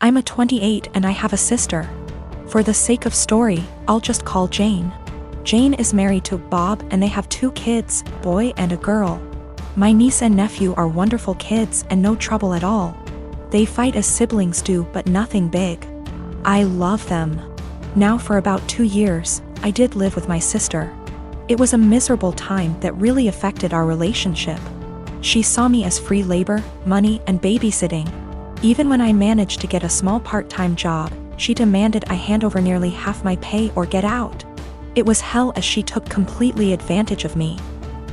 I'm a 28 and I have a sister. For the sake of story, I'll just call Jane. Jane is married to Bob and they have 2 kids, boy and a girl. My niece and nephew are wonderful kids and no trouble at all. They fight as siblings do, but nothing big. I love them. Now for about 2 years, I did live with my sister. It was a miserable time that really affected our relationship. She saw me as free labor, money, and babysitting. Even when I managed to get a small part-time job, she demanded I hand over nearly half my pay or get out. It was hell as she took completely advantage of me.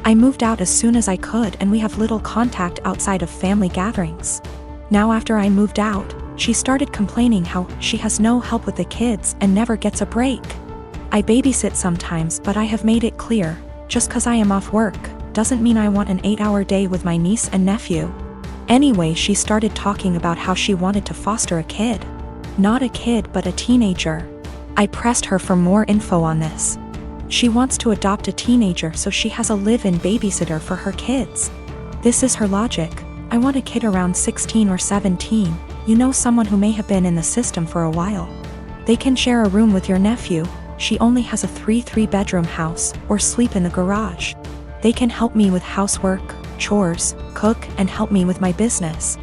I moved out as soon as I could and we have little contact outside of family gatherings. Now after I moved out, she started complaining how she has no help with the kids and never gets a break. I babysit sometimes, but I have made it clear, just 'cause I am off work, doesn't mean I want an 8-hour day with my niece and nephew. Anyway, she started talking about how she wanted to foster a kid. Not a kid but a teenager. I pressed her for more info on this. She wants to adopt a teenager so she has a live-in babysitter for her kids. This is her logic. I want a kid around 16 or 17, someone who may have been in the system for a while. They can share a room with your nephew. She only has a 3-bedroom house, or sleep in the garage. They can help me with housework, chores, cook, and help me with my business.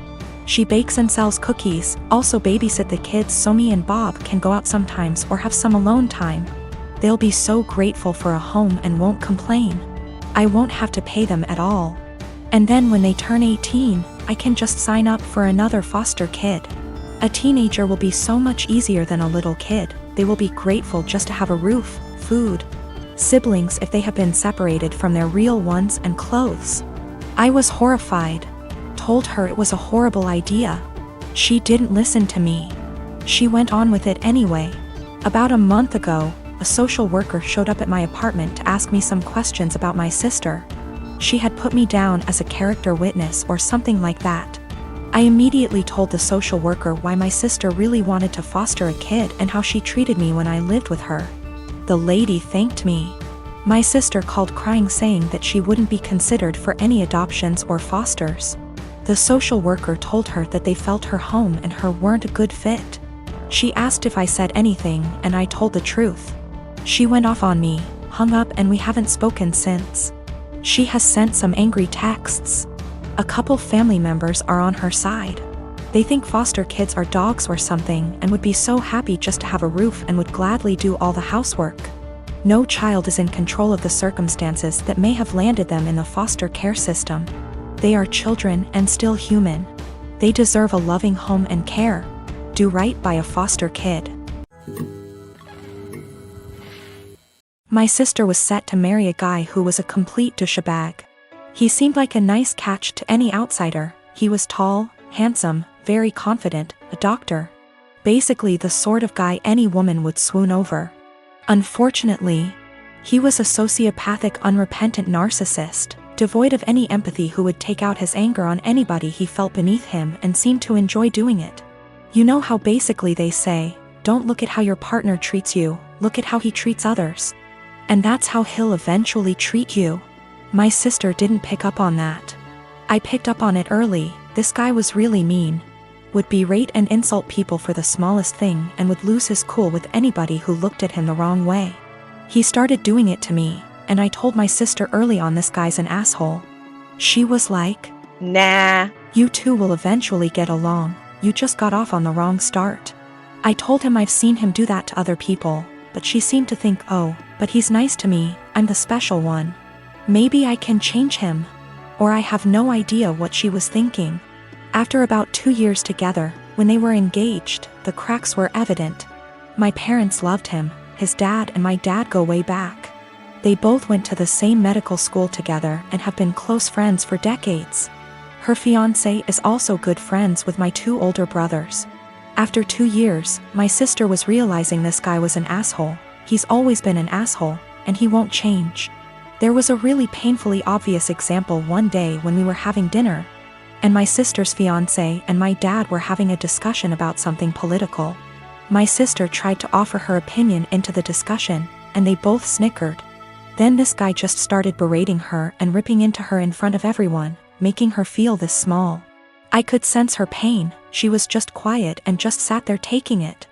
She bakes and sells cookies, also babysit the kids so me and Bob can go out sometimes or have some alone time. They'll be so grateful for a home and won't complain. I won't have to pay them at all. And then when they turn 18, I can just sign up for another foster kid. A teenager will be so much easier than a little kid. They will be grateful just to have a roof, food, siblings if they have been separated from their real ones, and clothes. I was horrified. Told her it was a horrible idea. She didn't listen to me. She went on with it anyway. About a month ago, a social worker showed up at my apartment to ask me some questions about my sister. She had put me down as a character witness or something like that. I immediately told the social worker why my sister really wanted to foster a kid and how she treated me when I lived with her. The lady thanked me. My sister called crying saying that she wouldn't be considered for any adoptions or fosters. The social worker told her that they felt her home and her weren't a good fit. She asked if I said anything and I told the truth. She went off on me, hung up, and we haven't spoken since. She has sent some angry texts. A couple family members are on her side. They think foster kids are dogs or something and would be so happy just to have a roof and would gladly do all the housework. No child is in control of the circumstances that may have landed them in the foster care system. They are children and still human. They deserve a loving home and care. Do right by a foster kid. My sister was set to marry a guy who was a complete douchebag. He seemed like a nice catch to any outsider. He was tall, handsome, very confident, a doctor. Basically the sort of guy any woman would swoon over. Unfortunately, he was a sociopathic, unrepentant narcissist, devoid of any empathy, who would take out his anger on anybody he felt beneath him and seemed to enjoy doing it. You know how basically they say, don't look at how your partner treats you, look at how he treats others. And that's how he'll eventually treat you. My sister didn't pick up on that. I picked up on it early. This guy was really mean. Would berate and insult people for the smallest thing and would lose his cool with anybody who looked at him the wrong way. He started doing it to me, and I told my sister early on, this guy's an asshole. She was like, nah, you two will eventually get along, you just got off on the wrong start. I told him I've seen him do that to other people, but she seemed to think, oh, but he's nice to me, I'm the special one. Maybe I can change him. Or I have no idea what she was thinking. After about 2 years together, when they were engaged, the cracks were evident. My parents loved him. His dad and my dad go way back. They both went to the same medical school together and have been close friends for decades. Her fiancé is also good friends with my 2 older brothers. After 2 years, my sister was realizing this guy was an asshole. He's always been an asshole, and he won't change. There was a really painfully obvious example one day when we were having dinner, and my sister's fiancé and my dad were having a discussion about something political. My sister tried to offer her opinion into the discussion, and they both snickered. Then this guy just started berating her and ripping into her in front of everyone, making her feel this small. I could sense her pain. She was just quiet and just sat there taking it.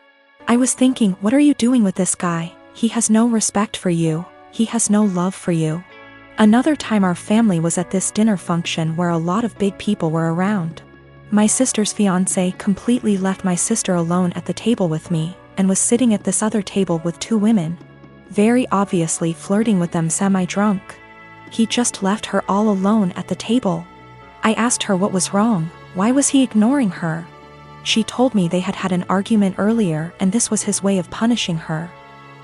I was thinking, what are you doing with this guy? He has no respect for you. He has no love for you. Another time our family was at this dinner function where a lot of big people were around. My sister's fiancé completely left my sister alone at the table with me, and was sitting at this other table with two women, very obviously flirting with them semi-drunk. He just left her all alone at the table. I asked her what was wrong, why was he ignoring her? She told me they had had an argument earlier and this was his way of punishing her.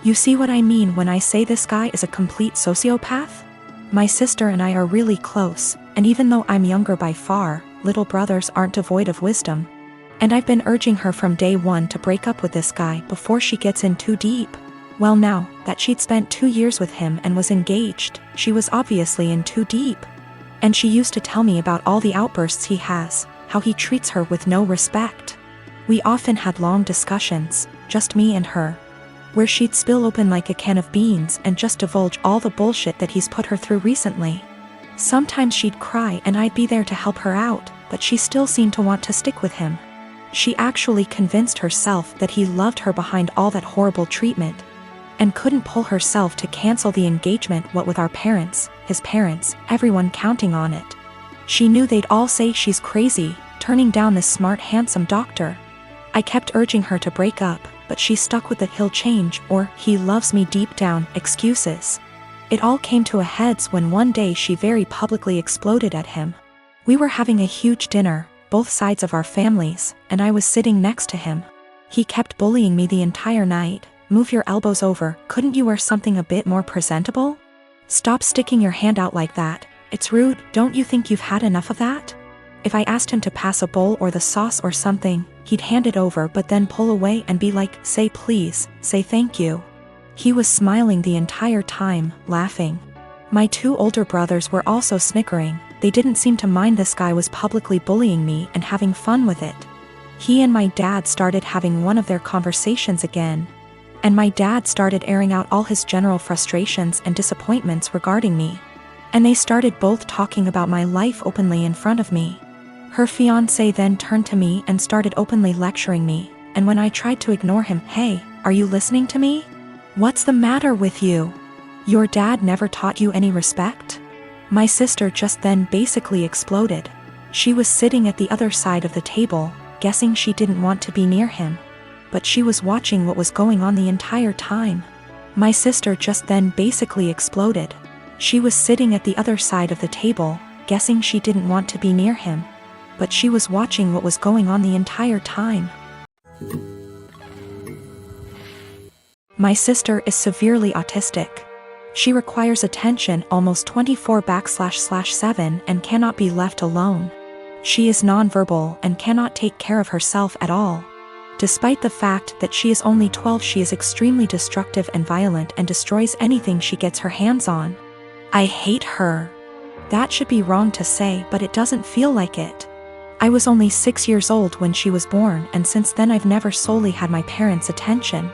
You see what I mean when I say this guy is a complete sociopath? My sister and I are really close, and even though I'm younger by far, little brothers aren't devoid of wisdom. And I've been urging her from day one to break up with this guy before she gets in too deep. Well, now that she'd spent 2 years with him and was engaged, she was obviously in too deep. And she used to tell me about all the outbursts he has, how he treats her with no respect. We often had long discussions, just me and her, where she'd spill open like a can of beans and just divulge all the bullshit that he's put her through recently. Sometimes she'd cry and I'd be there to help her out, but she still seemed to want to stick with him. She actually convinced herself that he loved her behind all that horrible treatment, and couldn't pull herself to cancel the engagement, what with our parents, his parents, everyone counting on it. She knew they'd all say she's crazy, turning down this smart handsome doctor. I kept urging her to break up, but she stuck with the he'll change or he loves me deep down excuses. It all came to a head when one day she very publicly exploded at him. We were having a huge dinner, both sides of our families, and I was sitting next to him. He kept bullying me the entire night. Move your elbows over, couldn't you wear something a bit more presentable? Stop sticking your hand out like that, it's rude, don't you think you've had enough of that? If I asked him to pass a bowl or the sauce or something, he'd hand it over but then pull away and be like, say please, say thank you. He was smiling the entire time, laughing. My 2 older brothers were also snickering. They didn't seem to mind this guy was publicly bullying me and having fun with it. He and my dad started having one of their conversations again, and my dad started airing out all his general frustrations and disappointments regarding me. And they started both talking about my life openly in front of me. Her fiancé then turned to me and started openly lecturing me, and when I tried to ignore him, hey, are you listening to me? What's the matter with you? Your dad never taught you any respect? My sister just then basically exploded. She was sitting at the other side of the table, guessing she didn't want to be near him, but she was watching what was going on the entire time. My sister just then basically exploded. She was sitting at the other side of the table, guessing she didn't want to be near him, but she was watching what was going on the entire time. My sister is severely autistic. She requires attention almost 24/7 and cannot be left alone. She is nonverbal and cannot take care of herself at all. Despite the fact that she is only 12, she is extremely destructive and violent and destroys anything she gets her hands on. I hate her. That should be wrong to say, but it doesn't feel like it. I was only 6 years old when she was born, and since then I've never solely had my parents' attention.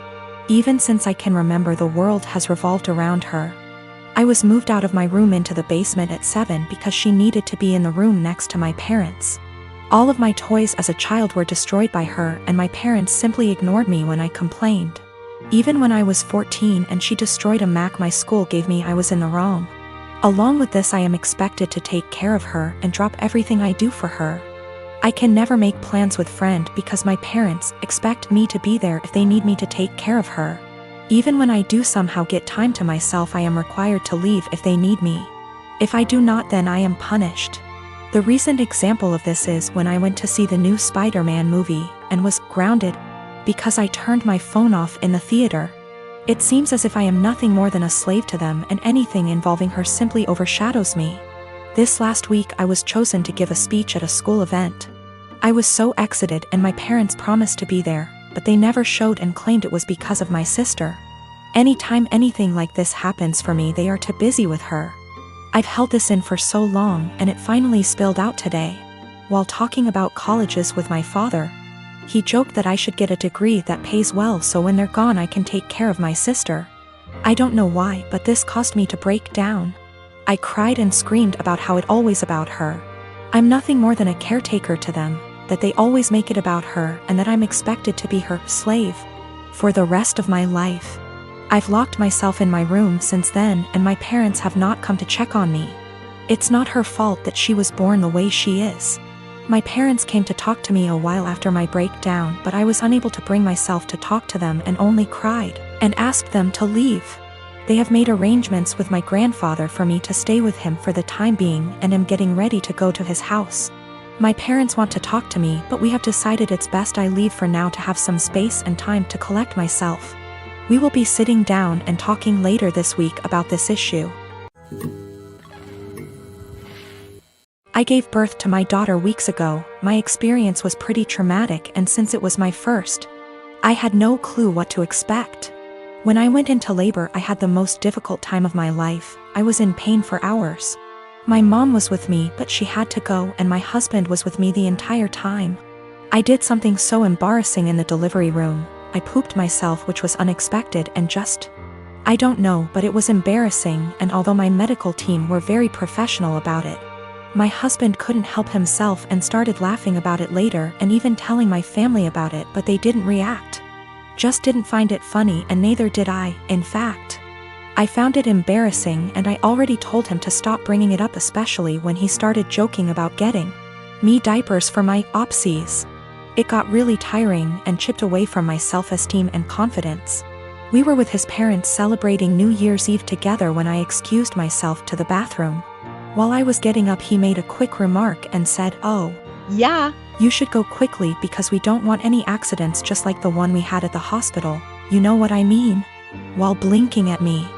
Even since I can remember, the world has revolved around her. I was moved out of my room into the basement at 7 because she needed to be in the room next to my parents. All of my toys as a child were destroyed by her, and my parents simply ignored me when I complained. Even when I was 14 and she destroyed a Mac my school gave me, I was in the wrong. Along with this, I am expected to take care of her and drop everything I do for her. I can never make plans with friend because my parents expect me to be there if they need me to take care of her. Even when I do somehow get time to myself, I am required to leave if they need me. If I do not, then I am punished. The recent example of this is when I went to see the new Spider-Man movie and was grounded because I turned my phone off in the theater. It seems as if I am nothing more than a slave to them, and anything involving her simply overshadows me. This last week I was chosen to give a speech at a school event. I was so excited, and my parents promised to be there, but they never showed and claimed it was because of my sister. Anytime anything like this happens for me, they are too busy with her. I've held this in for so long, and it finally spilled out today. While talking about colleges with my father, he joked that I should get a degree that pays well so when they're gone I can take care of my sister. I don't know why, but this caused me to break down. I cried and screamed about how it always about her. I'm nothing more than a caretaker to them, that they always make it about her and that I'm expected to be her slave for the rest of my life. I've locked myself in my room since then and my parents have not come to check on me. It's not her fault that she was born the way she is. My parents came to talk to me a while after my breakdown, but I was unable to bring myself to talk to them and only cried and asked them to leave. They have made arrangements with my grandfather for me to stay with him for the time being and am getting ready to go to his house. My parents want to talk to me, but we have decided it's best I leave for now to have some space and time to collect myself. We will be sitting down and talking later this week about this issue. I gave birth to my daughter weeks ago. My experience was pretty traumatic, and since it was my first, I had no clue what to expect. When I went into labor, I had the most difficult time of my life. I was in pain for hours. My mom was with me, but she had to go, and my husband was with me the entire time. I did something so embarrassing in the delivery room. I pooped myself, which was unexpected and I don't know, but it was embarrassing, and although my medical team were very professional about it, my husband couldn't help himself and started laughing about it later and even telling my family about it, but they didn't react. Just didn't find it funny, and neither did I. In fact, I found it embarrassing, and I already told him to stop bringing it up, especially when he started joking about getting me diapers for my opsies. It got really tiring and chipped away from my self-esteem and confidence. We were with his parents celebrating New Year's Eve together when I excused myself to the bathroom. While I was getting up, he made a quick remark and said, "Oh, yeah, you should go quickly because we don't want any accidents just like the one we had at the hospital. You know what I mean?" While blinking at me.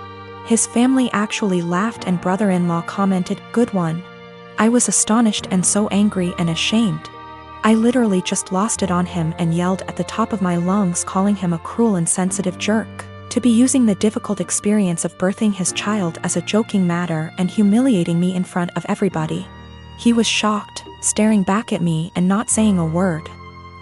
His family actually laughed and brother-in-law commented, "Good one." I was astonished and so angry and ashamed. I literally just lost it on him and yelled at the top of my lungs, calling him a cruel and insensitive jerk. To be using the difficult experience of birthing his child as a joking matter and humiliating me in front of everybody. He was shocked, staring back at me and not saying a word.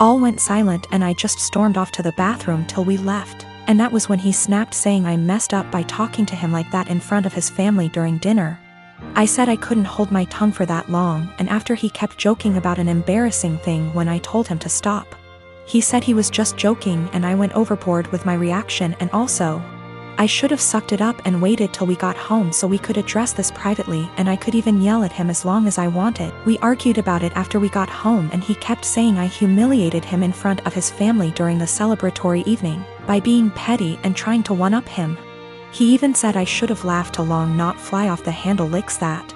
All went silent and I just stormed off to the bathroom till we left, and that was when he snapped, saying I messed up by talking to him like that in front of his family during dinner. I said I couldn't hold my tongue for that long, and after he kept joking about an embarrassing thing when I told him to stop. He said he was just joking, and I went overboard with my reaction, and also, I should have sucked it up and waited till we got home so we could address this privately, and I could even yell at him as long as I wanted. We argued about it after we got home, and he kept saying I humiliated him in front of his family during the celebratory evening by being petty and trying to one-up him. He even said I should have laughed along, not fly off the handle licks that